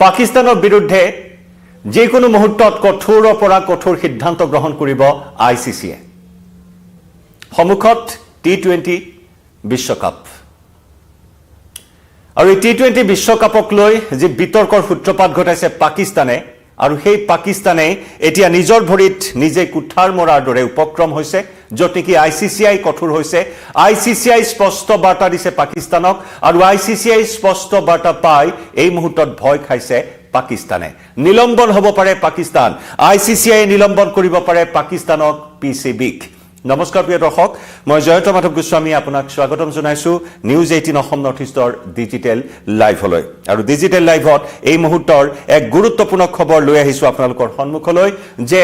পাকিস্তানৰ বিৰুদ্ধে যিকোনো মুহূৰ্তত কঠোৰৰ পৰা কঠোৰ সিদ্ধান্ত গ্ৰহণ কৰিব আইচিচিয়ে। সন্মুখত টি20 বিশ্বকাপ আৰু এই টি20 বিশ্বকাপক লৈ যে বিতৰ্কৰ সূত্ৰপাত ঘটাইছে পাকিস্তানে, আৰু সেই পাকিস্তানে এতিয়া নিজৰ ভৰিত নিজে কুঠাৰ মৰাৰ দৰে উপক্ৰম হৈছে, য'ত নেকি আইচিচিআই কঠোৰ হৈছে। আইচিচিআই স্পষ্ট বাৰ্তা দিছে পাকিস্তানক, আৰু আইচিচিআই স্পষ্ট বাৰ্তা পাই এই মুহূৰ্তত ভয় খাইছে পাকিস্তানে। নিলম্বন হ'ব পাৰে পাকিস্তান, আইচিচিআই নিলম্বন কৰিব পাৰে পাকিস্তানক, পিচিবিক। নমস্কাৰ প্ৰিয় দৰ্শক, মই জয়ন্ত মাধৱ গোস্বামী আপোনাক স্বাগতম জনাইছোঁ নিউজ 18 অসম নৰ্থ ইষ্টৰ ডিজিটেল লাইভলৈ। আৰু ডিজিটেল লাইভত এই মুহূৰ্তৰ এক গুৰুত্বপূৰ্ণ খবৰ লৈ আহিছোঁ আপোনালোকৰ সন্মুখলৈ যে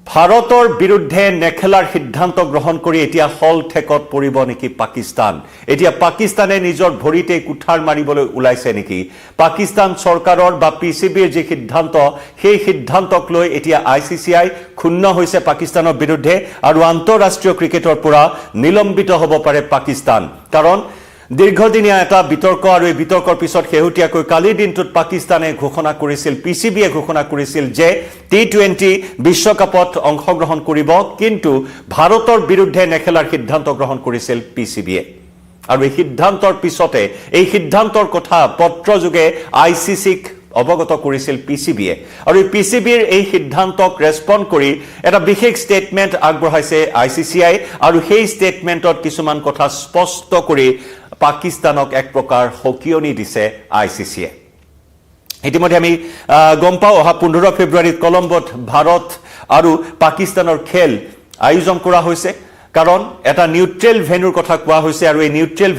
ভাৰতৰ বিৰুদ্ধে নেখেলাৰ সিদ্ধান্ত গ্ৰহণ কৰি এতিয়া হল ঠেকত পৰিব নেকি পাকিস্তান। এতিয়া পাকিস্তানে নিজৰ ভৰিতে কুঠাৰ মাৰিবলৈ ওলাইছে নেকি? পাকিস্তান চৰকাৰৰ বা পিচিবিৰ যি সিদ্ধান্ত, সেই সিদ্ধান্তক লৈ এতিয়া আইচিচিআই ক্ষুণ্ণ হৈছে পাকিস্তানৰ বিৰুদ্ধে, আৰু আন্তঃৰাষ্ট্ৰীয় ক্ৰিকেটৰ পৰা নিলম্বিত হ'ব পাৰে পাকিস্তান। কাৰণ দীৰ্ঘদিনীয়া এটা বিতৰ্ক, আৰু এই বিতৰ্কৰ পিছত শেহতীয়াকৈ কালিৰ দিনটোত পাকিস্তানে ঘোষণা কৰিছিল, পিচিবিয়ে ঘোষণা কৰিছিল যে টি20 বিশ্বকাপত অংশগ্ৰহণ কৰিব, কিন্তু ভাৰতৰ বিৰুদ্ধে নেখেলাৰ সিদ্ধান্ত গ্ৰহণ কৰিছিল পিচিবিয়ে। আৰু এই সিদ্ধান্তৰ পিছতে এই সিদ্ধান্তৰ কথা পত্ৰযোগে আইচিচিক অৱগত কৰিছিল পিচিবিয়ে, আৰু এই পিচিবিৰ এই সিদ্ধান্তক ৰেছপণ্ড কৰি এটা বিশেষ ষ্টেটমেণ্ট আগবঢ়াইছে আইচিচিআই, আৰু সেই ষ্টেটমেণ্টত কিছুমান কথা স্পষ্ট কৰি পাকিস্তানক এক প্ৰকাৰ সকিয়নি দিছে আইচিচিয়ে। ইতিমধ্যে আমি গম পাওঁ, অহা 15 ফেব্ৰুৱাৰীত কলম্বোত ভাৰত আৰু পাকিস্তানৰ খেল আয়োজন কৰা হৈছে, কাৰণ এটা নিউট্ৰেল ভেন্যুৰ কথা কোৱা হৈছে, আৰু এই নিউট্ৰেল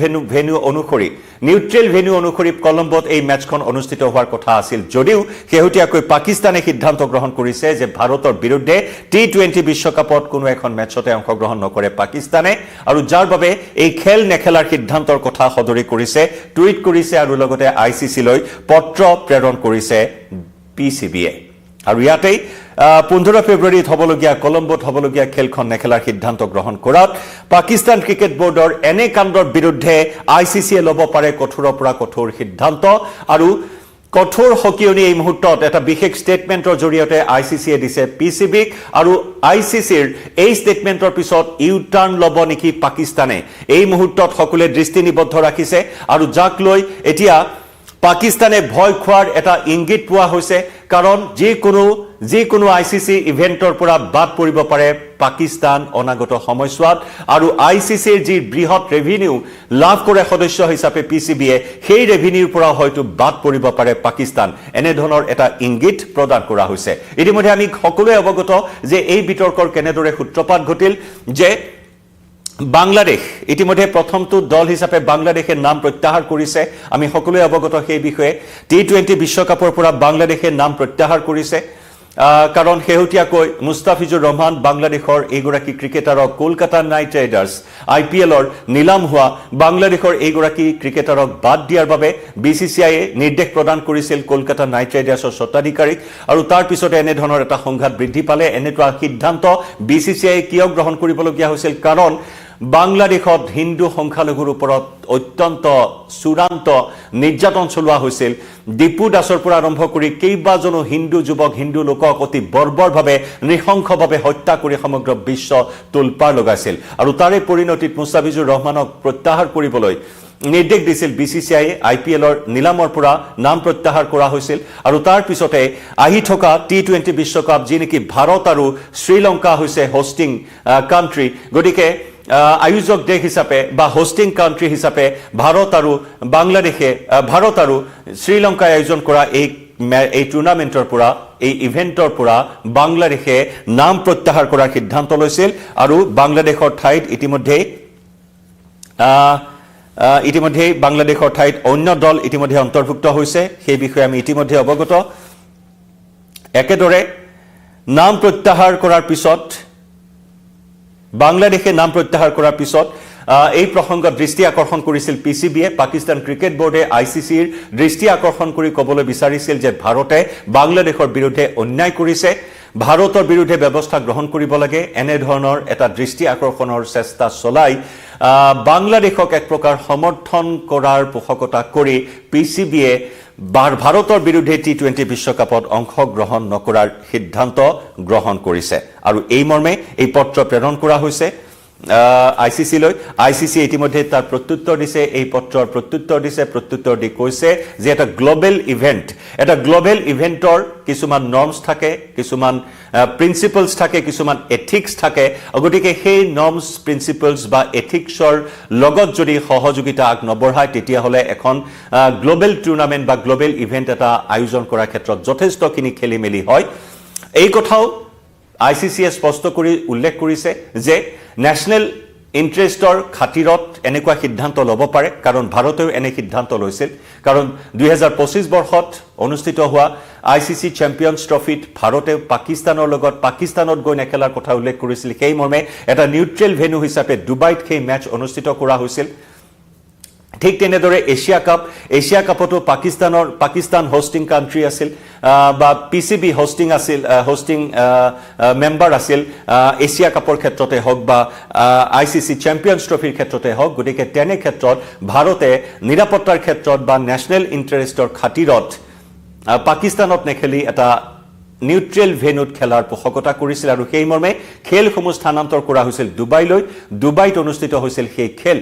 ভেন্যু অনুসৰি কলম্বোত এই মেচখন অনুষ্ঠিত হোৱাৰ কথা আছিল। যদিও শেহতীয়াকৈ পাকিস্তানে সিদ্ধান্ত গ্ৰহণ কৰিছে যে ভাৰতৰ বিৰুদ্ধে টি20 বিশ্বকাপত কোনো এখন মেচতে অংশগ্ৰহণ নকৰে পাকিস্তানে, আৰু যাৰ বাবে এই খেল নেখেলাৰ সিদ্ধান্তৰ কথা সদৰি কৰিছে, টুইট কৰিছে, আৰু লগতে আইচিচিলৈ পত্ৰ প্ৰেৰণ কৰিছে পিচিবিয়ে। আৰু ইয়াতেই 15 ফেব্ৰুৱাৰীত হ'বলগীয়া কলম্বোত হ'বলগীয়া খেলখন নেখেলাৰ সিদ্ধান্ত গ্ৰহণ কৰাত পাকিস্তান ক্ৰিকেট বোৰ্ডৰ এনে কাণ্ডৰ বিৰুদ্ধে আইচিচিয়ে ল'ব পাৰে কঠোৰৰ পৰা কঠোৰ সিদ্ধান্ত, আৰু কঠোৰ সকিয়নি এই মুহূৰ্তত এটা বিশেষ ষ্টেটমেণ্টৰ জৰিয়তে আইচিচিয়ে দিছে পিচিবিক। আৰু আইচিচিৰ এই ষ্টেটমেণ্টৰ পিছত ইউ টাৰ্ণ ল'ব নেকি পাকিস্তানে, এই মুহূৰ্তত সকলোৱে দৃষ্টি নিবদ্ধ ৰাখিছে, আৰু যাক লৈ এতিয়া পাকিস্তানে ভয় খোৱাৰ এটা ইংগিত পোৱা হৈছে। কাৰণ যিকোনো আইচিচি ইভেণ্টৰ পৰা বাদ পৰিব পাৰে পাকিস্তান অনাগত সময়ছোৱাত, আৰু আইচিচিৰ যি বৃহৎ ৰেভিনিউ লাভ কৰে সদস্য হিচাপে পিচিবিয়ে, সেই ৰেভিনিউৰ পৰা হয়তো বাদ পৰিব পাৰে পাকিস্তান। এনেধৰণৰ এটা ইংগিত প্ৰদান কৰা হৈছে। ইতিমধ্যে আমি সকলোৱে অৱগত যে এই বিতৰ্কৰ কেনেদৰে সূত্ৰপাত ঘটিল, যে বাংলাদেশ ইতিমধ্যে প্ৰথমটো দল হিচাপে বাংলাদেশে নাম প্ৰত্যাহাৰ কৰিছে। আমি সকলোৱে অৱগত সেই বিষয়ে। টি20 বিশ্বকাপৰ পৰা বাংলাদেশে নাম প্ৰত্যাহাৰ কৰিছে, কাৰণ শেহতীয়াকৈ মুস্তাফিজুৰ ৰহমান বাংলাদেশৰ এইগৰাকী ক্ৰিকেটাৰক কলকাতা নাইট ৰাইডাৰ্ছ IPLৰ নিলাম হোৱা বাংলাদেশৰ এইগৰাকী ক্ৰিকেটাৰক বাদ দিয়াৰ বাবে BCCIয়ে নিৰ্দেশ প্ৰদান কৰিছিল কলকাতা নাইট ৰাইডাৰ্ছৰ স্বত্বাধিকাৰীক, আৰু তাৰ পিছতে এনেধৰণৰ এটা সংঘাত বৃদ্ধি পালে। এনেকুৱা সিদ্ধান্ত BCCIয়ে কিয় গ্ৰহণ কৰিবলগীয়া হৈছিল? কাৰণ বাংলাদেশত হিন্দু সংখ্যালঘুৰ ওপৰত অত্যন্ত চূড়ান্ত নিৰ্যাতন চলোৱা হৈছিল। দীপু দাসৰ পৰা আৰম্ভ কৰি কেইবাজনো হিন্দু যুৱক, হিন্দু লোকক অতি বৰ্বৰভাৱে নৃশংসভাৱে হত্যা কৰি সমগ্ৰ বিশ্ব তোলপাৰ লগাইছিল, আৰু তাৰে পৰিণতিত মুস্তাফিজুৰ ৰহমানক প্ৰত্যাহাৰ কৰিবলৈ নিৰ্দেশ দিছিল BCCIয়ে। IPLৰ নিলামৰ পৰা নাম প্ৰত্যাহাৰ কৰা হৈছিল, আৰু তাৰ পিছতে আহি থকা টি20 বিশ্বকাপ, যি নেকি ভাৰত আৰু শ্ৰীলংকা হৈছে হোষ্টিং কাণ্ট্ৰি, গতিকে আয়োজক দেশ হিচাপে বা হোষ্টিং কাণ্ট্ৰি হিচাপে ভাৰত আৰু শ্ৰীলংকাই আয়োজন কৰা এই টুৰ্ণামেণ্টৰ পৰা, এই ইভেণ্টৰ পৰা বাংলাদেশে নাম প্ৰত্যাহাৰ কৰাৰ সিদ্ধান্ত লৈছিল, আৰু বাংলাদেশৰ ঠাইত ইতিমধ্যেই বাংলাদেশৰ ঠাইত অন্য দল ইতিমধ্যে অন্তৰ্ভুক্ত হৈছে, সেই বিষয়ে আমি ইতিমধ্যে অৱগত। একেদৰে নাম প্ৰত্যাহাৰ কৰাৰ পিছত বাংলাদেশে নাম প্ৰত্যাহাৰ কৰাৰ পিছত এই প্ৰসংগত দৃষ্টি আকৰ্ষণ কৰিছিল পিচিবিয়ে। পাকিস্তান ক্ৰিকেট বোৰ্ডে আইচিচিৰ দৃষ্টি আকৰ্ষণ কৰি ক'বলৈ বিচাৰিছিল যে ভাৰতে বাংলাদেশৰ বিৰুদ্ধে অন্যায় কৰিছে, ভাৰতৰ বিৰুদ্ধে ব্যৱস্থা গ্ৰহণ কৰিব লাগে। এনে ধৰণৰ এটা দৃষ্টি আকৰ্ষণৰ চেষ্টা চলাই বাংলাদেশক এক প্ৰকাৰ সমৰ্থন কৰাৰ পোষকতা কৰি পিচিবিয়ে ভাৰতৰ বিৰুদ্ধে টি20 বিশ্বকাপত অংশগ্ৰহণ নকৰাৰ সিদ্ধান্ত গ্ৰহণ কৰিছে আৰু এই মৰ্মে এই পত্ৰ প্ৰেৰণ কৰা হৈছে আইসিসিলৈ আইসিসি ইতিমধ্যে তাৰ প্ৰত্যুত্তৰ দিছে এই পত্ৰৰ প্ৰত্যুত্তৰ দি কৈছে যে এটা গ্লোবেল ইভেন্টৰ কিছুমান নৰ্মছ থাকে কিছুমান প্ৰিন্সিপলছ থাকে কিছুমান এথিক্স থাকে গতিকে সেই নৰ্মছ প্ৰিন্সিপলছ বা এথিক্সৰ লগত যদি সহযোগিতা আগ নবঢ়ায় তেতিয়াহলে এখন গ্লোবেল টুৰ্নামেন্ট বা গ্লোবেল ইভেন্ট এটা আয়োজন কৰাৰ ক্ষেত্ৰত যথেষ্টখিনি খেলিমেলি হয় এই কথাও আইসিসিয়ে স্পষ্ট কৰি উল্লেখ কৰিছে যে ন্যাশনাল ইন্টাৰেষ্টৰ খাতিৰত এনেকুৱা সিদ্ধান্ত ল'ব পাৰে কাৰণ ভাৰতেও এনে সিদ্ধান্ত লৈছিল কাৰণ 2025 বৰ্ষত অনুষ্ঠিত হোৱা আইসিসি চেম্পিয়নছ ট্ৰফিত ভাৰতে পাকিস্তানৰ লগত পাকিস্তানত গৈ নেখেলাৰ কথা উল্লেখ কৰিছিল সেই মৰ্মে এটা নিউট্ৰেল ভেন্যু হিচাপে ডুবাইত সেই মেচ অনুষ্ঠিত কৰা হৈছিল ঠিক তেনেদৰে এছিয়া কাপতো পাকিস্তান হোষ্টিং কান্ট্ৰি আছিল বা পিসিবি হোষ্টিং মেম্বাৰ আছিল এছিয়া কাপৰ ক্ষেত্ৰতে হওক বা আইসিসি চেম্পিয়নছ ট্ৰফিৰ ক্ষেত্ৰতে হওক গতিকে তেনে ক্ষেত্ৰত ভাৰতে নিৰাপত্তাৰ ক্ষেত্ৰত বা ন্যাশনাল ইন্টাৰেষ্টৰ খাতিৰত পাকিস্তানত নেখেলি এটা নিউট্ৰেল ভেন্যুত খেলাৰ পোষকতা কৰিছিল আৰু সেই মৰ্মে খেলসমূহ স্থানান্তৰ কৰা হৈছিল ডুবাইত অনুষ্ঠিত হৈছিল সেই খেল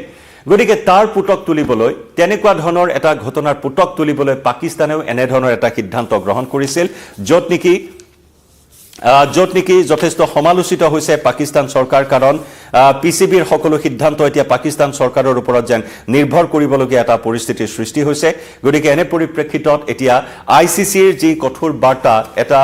গতিকে তাৰ পুতক তুলিবলৈ তেনেকুৱা ধৰণৰ এটা ঘটনাৰ পুতক তুলিবলৈ পাকিস্তানেও এনে ধৰণৰ এটা সিদ্ধান্ত গ্ৰহণ কৰিছিল য'ত নেকি যথেষ্ট সমালোচিত হৈছে পাকিস্তান চৰকাৰ কাৰণ পিসিবিৰ সকলো সিদ্ধান্ত এতিয়া পাকিস্তান চৰকাৰৰ ওপৰত যেন নিৰ্ভৰ কৰিবলগীয়া এটা পৰিস্থিতিৰ সৃষ্টি হৈছে গতিকে এনে পৰিপ্ৰেক্ষিতত এতিয়া আইসিসিৰ যি কঠোৰ বাৰ্তা এটা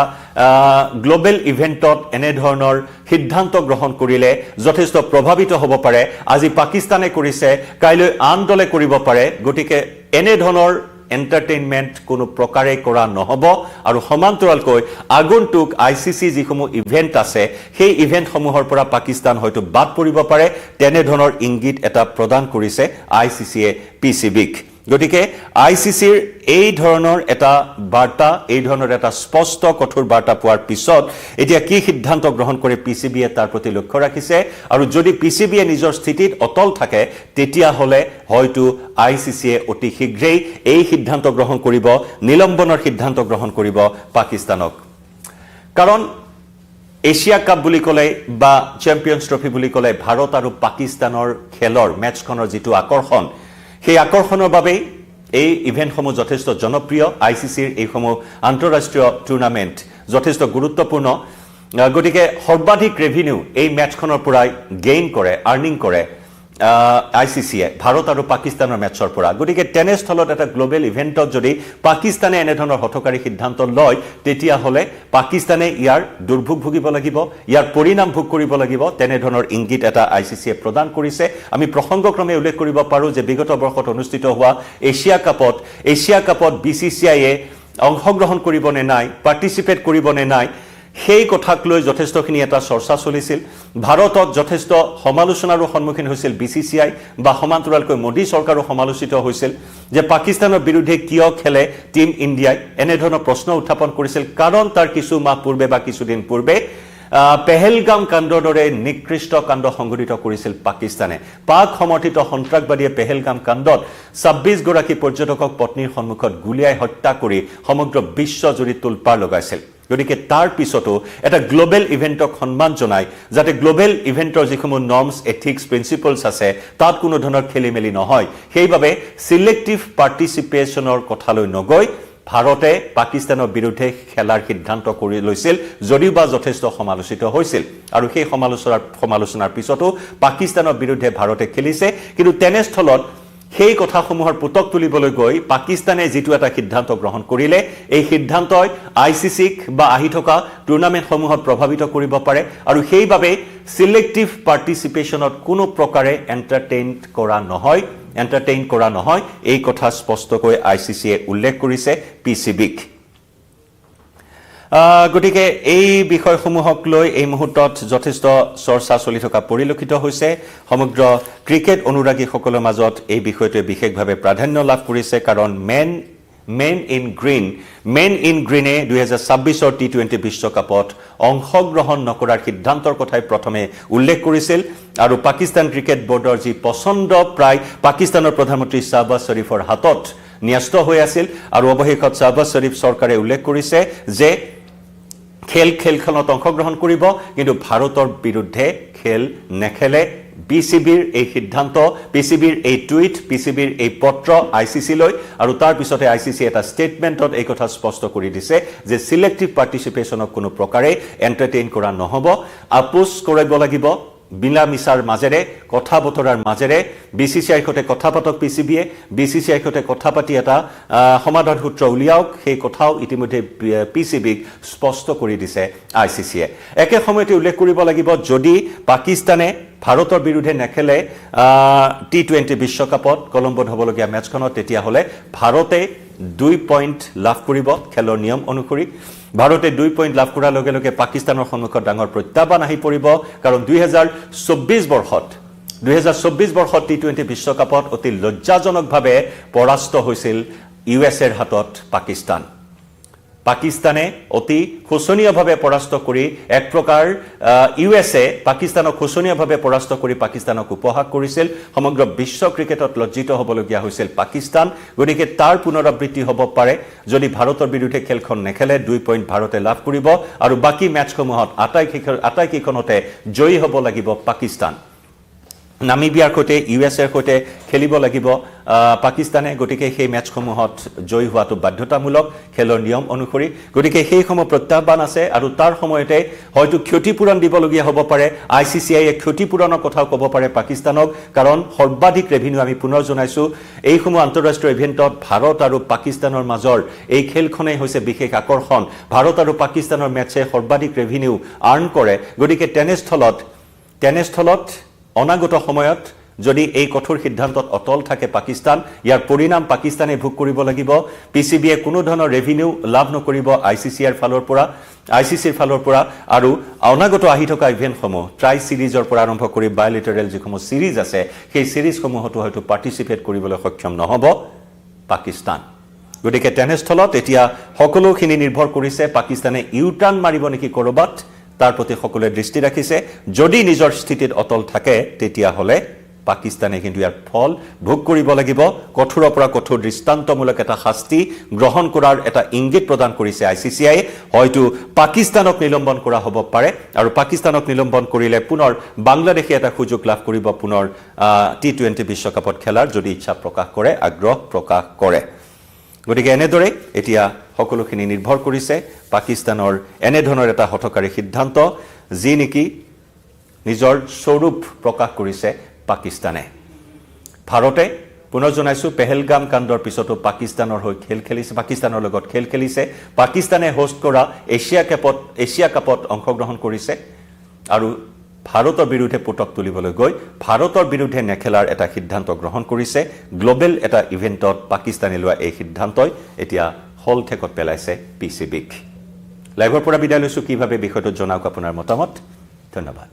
গ্লোবেল ইভেন্টত এনে ধৰণৰ সিদ্ধান্ত গ্ৰহণ কৰিলে যথেষ্ট প্ৰভাৱিত হ'ব পাৰে আজি পাকিস্তানে কৰিছে কাইলৈ আন দলে কৰিব পাৰে গতিকে এনে ধৰণৰ এন্টাৰটেইনমেন্ট কোনো প্ৰকাৰে কৰা নহব আৰু সমান্তৰালকৈ আগন্তুক আইসিসি যিসমূহ ইভেন্ট আছে সেই ইভেন্টসমূহৰ পৰা পাকিস্তান হয়তো বাদ পৰিব পাৰে তেনে ধৰণৰ ইংগিত এটা প্ৰদান কৰিছে আইসিসিয়ে পিসিবিক গতিকে আইসিসিৰ এই ধৰণৰ এটা বাৰ্তা এই ধৰণৰ এটা স্পষ্ট কঠোৰ বাৰ্তা পোৱাৰ পিছত এতিয়া কি সিদ্ধান্ত গ্ৰহণ কৰে পিসিবিয়ে তাৰ প্ৰতি লক্ষ্য ৰাখিছে আৰু যদি পিসিবিয়ে নিজৰ স্থিতিত অটল থাকে তেতিয়া হলে হয়তো আইসিসিয়ে অতি শীঘ্ৰেই এই সিদ্ধান্ত গ্ৰহণ কৰিব নিলম্বনৰ সিদ্ধান্ত গ্ৰহণ কৰিব পাকিস্তানক কাৰণ এছিয়া কাপ বুলি ক'লে বা চেম্পিয়নছ ট্ৰফি বুলি ক'লে ভাৰত আৰু পাকিস্তানৰ খেলৰ মেচখনৰ যিটো আকৰ্ষণ সেই আকৰ্ষণৰ বাবে এই ইভেন্টসমূহ যথেষ্ট জনপ্ৰিয় আইসিসিৰ এইসমূহ আন্তঃৰাষ্ট্ৰীয় টুৰ্নামেন্ট যথেষ্ট গুৰুত্বপূৰ্ণ গতিকে সৰ্বাধিক ৰেভিনিউ এই মেচখনৰ পৰাই আৰ্নিং কৰে আইসিসিয়ে ভাৰত আৰু পাকিস্তানৰ মেচৰ পৰা গতিকে টেনেস্থলত এটা গ্লোবেল ইভেন্টত যদি পাকিস্তানে এনে ধৰণৰ হঠকাৰী সিদ্ধান্ত লয় তেতিয়া হলে পাকিস্তানে ইয়াৰ দুৰ্ভোগ ভুগিব লাগিব ইয়াৰ পৰিণাম ভোগ কৰিব লাগিব তেনে ধৰণৰ ইংগিত এটা আইসিসিয়ে প্ৰদান কৰিছে আমি প্ৰসংগক্ৰমে উল্লেখ কৰিব পাৰো যে বিগত বৰ্ষত অনুষ্ঠিত হোৱা এছিয়া কাপত বিসিসিআইয়ে অংশগ্ৰহণ কৰিব নে নাই পাৰ্টিসিপেট কৰিব নে নাই সেই কথাক লৈ যথেষ্টখিনি এটা চৰ্চা চলিছিল ভাৰতত যথেষ্ট সমালোচনাৰো সন্মুখীন হৈছিল বিসিসিআই বা সমান্তৰালকৈ মোদী চৰকাৰো সমালোচিত হৈছিল যে পাকিস্তানৰ বিৰুদ্ধে কিয় খেলে টিম ইণ্ডিয়াই এনে ধৰণৰ প্ৰশ্ন উত্থাপন কৰিছিল কাৰণ তাৰ কিছু মাহ পূৰ্বে বা কিছুদিন পূৰ্বে পেহেলগাম কাণ্ডৰ দৰে নিকৃষ্ট কাণ্ড সংঘটিত কৰিছিল পাকিস্তানে পাক সমৰ্থিত সন্ত্ৰাসবাদীয়ে পেহেলগাম কাণ্ডত 26 গৰাকী পৰ্যটকক পত্নীৰ সন্মুখত গুলিয়াই হত্যা কৰি সমগ্ৰ বিশ্বজুৰি তোলপাৰ লগাইছিল গতিকে তাৰ পিছতো এটা গ্লোবেল ইভেন্টক সন্মান জনাই যাতে গ্লোবেল ইভেন্টৰ যিসমূহ নৰ্মছ এথিক্স প্ৰিন্সিপলছ আছে তাত কোনো ধৰণৰ খেলিমেলি নহয় সেইবাবে সিলেক্টিভ পাৰ্টিচিপেশ্যনৰ কথালৈ নগৈ ভাৰতে পাকিস্তানৰ বিৰুদ্ধে খেলাৰ সিদ্ধান্ত কৰি লৈছিল যদিও বা যথেষ্ট সমালোচিত হৈছিল আৰু সেই সমালোচনাৰ পিছতো পাকিস্তানৰ বিৰুদ্ধে ভাৰতে খেলিছে কিন্তু তেনেস্থলত সেই কথাসমূহৰ পুতক তুলিবলৈ গৈ পাকিস্তানে যেটো এটা সিদ্ধান্ত গ্ৰহণ কৰিলে এই সিদ্ধান্তই আইসিসিক বা আহি থকা টুৰ্নামেন্টসমূহত প্ৰভাৱিত কৰিব পাৰে আৰু সেইবাবে সিলেক্টিভ পাৰ্টিসিপেশ্যনত কোনো প্ৰকাৰে এন্টাৰটেইন কৰা নহয় এই কথা স্পষ্টকৈ আইসিসিয়ে উল্লেখ কৰিছে পিসিবিক গতিকে এই বিষয়সমূহক লৈ এই মুহূৰ্তত যথেষ্ট চৰ্চা চলি থকা পৰিলক্ষিত হৈছে সমগ্ৰ ক্ৰিকেট অনুৰাগীসকলৰ মাজত এই বিষয়টোৱে বিশেষভাৱে প্ৰাধান্য লাভ কৰিছে কাৰণ মেন মেন ইন গ্ৰীণে 2026 টি20 বিশ্বকাপত অংশগ্ৰহণ নকৰাৰ সিদ্ধান্তৰ কথাই প্ৰথমে উল্লেখ কৰিছিল আৰু পাকিস্তান ক্ৰিকেট বোৰ্ডৰ যি পছন্দ প্ৰায় পাকিস্তানৰ প্ৰধানমন্ত্ৰী শাহবাজ শ্বৰীফৰ হাতত ন্যস্ত হৈ আছিল আৰু অৱশেষত শাহবাজ শ্বৰীফ চৰকাৰে উল্লেখ কৰিছে যে খেলখনত অংশগ্ৰহণ কৰিব কিন্তু ভাৰতৰ বিৰুদ্ধে খেল নেখেলে পিচিবিৰ এই সিদ্ধান্ত পিচিবিৰ এই টুইট পিচিবিৰ এই পত্ৰ আইসিসি লৈ আৰু তাৰ পিছতে আইসিসি এটা ষ্টেটমেন্টত এই কথা স্পষ্ট কৰি দিছে যে সিলেক্টিভ পাৰ্টিসিপেশনক কোনো প্ৰকাৰে এন্টাৰটেইন কৰা নহব আপোচ কৰিব লাগিব বিলা মিছাৰ মাজেৰে কথা বতৰাৰ মাজেৰে বিসিসিআইৰ সৈতে কথা পাতক পিচিবিয়ে বিসিসিআইৰ সৈতে কথা পাতি এটা সমাধান সূত্ৰ উলিয়াওক সেই কথাও ইতিমধ্যে পিচিবিক স্পষ্ট কৰি দিছে আইসিসিয়ে একে সময়তে উল্লেখ কৰিব লাগিব যদি পাকিস্তানে ভাৰতৰ বিৰুদ্ধে নেখেলে টি20 বিশ্বকাপত কলম্বোত হ'বলগীয়া মেচখনত তেতিয়া হলে ভাৰতে 2 পইণ্ট লাভ কৰিব খেলৰ নিয়ম অনুসৰি ভাৰতে 2 পইণ্ট লাভ কৰাৰ লগে লগে পাকিস্তানৰ সন্মুখত ডাঙৰ প্ৰত্যাহ্বান আহি পৰিব কাৰণ 2024 বৰ্ষত টি20 বিশ্বকাপত অতি লজ্জাজনকভাৱে পৰাস্ত হৈছিল ইউএছএৰ হাতত পাকিস্তানে অতি শোচনীয়ভাৱে পৰাস্ত কৰি এক প্ৰকাৰ ইউএছএ পাকিস্তানক শোচনীয়ভাৱে পৰাস্ত কৰি পাকিস্তানক উপহাস কৰিছিল সমগ্ৰ বিশ্ব ক্ৰিকেটত লজ্জিত হ'বলগীয়া হৈছিল পাকিস্তান গতিকে তাৰ পুনৰাবৃত্তি হ'ব পাৰে যদি ভাৰতৰ বিৰুদ্ধে খেলখন নেখেলে 2 পইণ্ট ভাৰতে লাভ কৰিব আৰু বাকি মেচসমূহত আটাইকেইখনতে জয়ী হ'ব লাগিব পাকিস্তান নামিবিয়াৰ সৈতে ইউএছএৰ সৈতে খেলিব লাগিব পাকিস্তানে গতিকে সেই মেচসমূহত জয়ী হোৱাটো বাধ্যতামূলক খেলৰ নিয়ম অনুসৰি গতিকে সেই সময় প্ৰত্যাহ্বান আছে আৰু তাৰ সময়তে হয়তো ক্ষতিপূৰণ দিবলগীয়া হ'ব পাৰে আইসিসিআই ক্ষতিপূৰণৰ কথাও ক'ব পাৰে পাকিস্তানক কাৰণ সৰ্বাধিক ৰেভিনিউ আমি পুনৰ জনাইছো এই সময় আন্তঃৰাষ্ট্ৰীয় ইভেন্টত ভাৰত আৰু পাকিস্তানৰ মাজৰ এই খেলখনেই হৈছে বিশেষ আকৰ্ষণ ভাৰত আৰু পাকিস্তানৰ মেচে সৰ্বাধিক ৰেভিনিউ আৰ্ন কৰে গতিকে তেনেস্থলত অনাগত সময়ত যদি এই কঠোৰ সিদ্ধান্তত অটল থাকে পাকিস্তান ইয়াৰ পৰিণাম পাকিস্তানে ভোগ কৰিব লাগিব পিচিবিয়ে কোনো ধৰণৰ ৰেভিনিউ লাভ নকৰিব আইসিসিৰ ফালৰ পৰা আৰু অনাগত আহি থকা ইভেন্টসমূহ ট্ৰাই সিৰিজৰ পৰা আৰম্ভ কৰি বায়লেটাৰেল যিসমূহ সিৰিজ আছে সেই সিৰিজসমূহতো হয়তো পাৰ্টিসিপেট কৰিবলৈ সক্ষম নহব পাকিস্তান গতিকে তেনেস্থলত এতিয়া সকলোখিনি নিৰ্ভৰ কৰিছে পাকিস্তানে ইউটাৰ্ণ মাৰিব নেকি কৰবাত তাৰ প্ৰতি সকলোৱে দৃষ্টি ৰাখিছে যদি নিজৰ স্থিতিত অটল থাকে তেতিয়া হলে পাকিস্তানে কিন্তু ইয়াৰ ফল ভোগ কৰিব লাগিব কঠোৰৰ পৰা কঠোৰ দৃষ্টান্তমূলক এটা শাস্তি গ্ৰহণ কৰাৰ এটা ইংগিত প্ৰদান কৰিছে আইসিসিআই হয়তো পাকিস্তানক নিলম্বন কৰা হ'ব পাৰে আৰু পাকিস্তানক নিলম্বন কৰিলে পুনৰ বাংলাদেশে এটা সুযোগ লাভ কৰিব পুনৰ টি20 বিশ্বকাপত খেলাৰ যদি ইচ্ছা প্ৰকাশ কৰে আগ্ৰহ প্ৰকাশ কৰে গতিকে এনেদৰে এতিয়া সকলোখিনি নিৰ্ভৰ কৰিছে পাকিস্তানৰ এনেধৰণৰ এটা হঠকাৰী সিদ্ধান্ত যি নেকি নিজৰ স্বৰূপ প্ৰকাশ কৰিছে পাকিস্তানে ভাৰতে পুনৰ জনাইছো পেহেলগাম কাণ্ডৰ পিছতো পাকিস্তানৰ লগত খেল খেলিছে পাকিস্তানে হোষ্ট কৰা এছিয়া কাপত অংশগ্ৰহণ কৰিছে আৰু ভাৰতৰ বিৰুদ্ধে পুতক তুলিবলৈ গৈ ভাৰতৰ বিৰুদ্ধে নেখেলাৰ এটা সিদ্ধান্ত গ্ৰহণ কৰিছে গ্লোবেল এটা ইভেন্টত পাকিস্তানে লোৱা এই সিদ্ধান্তই এতিয়া হল ঠেকত পেলাইছে পিচিবিক লাইভৰ পৰা বিদায় লৈছো কিভাৱে বিষয়টো জনাওক আপোনাৰ মতামত ধন্যবাদ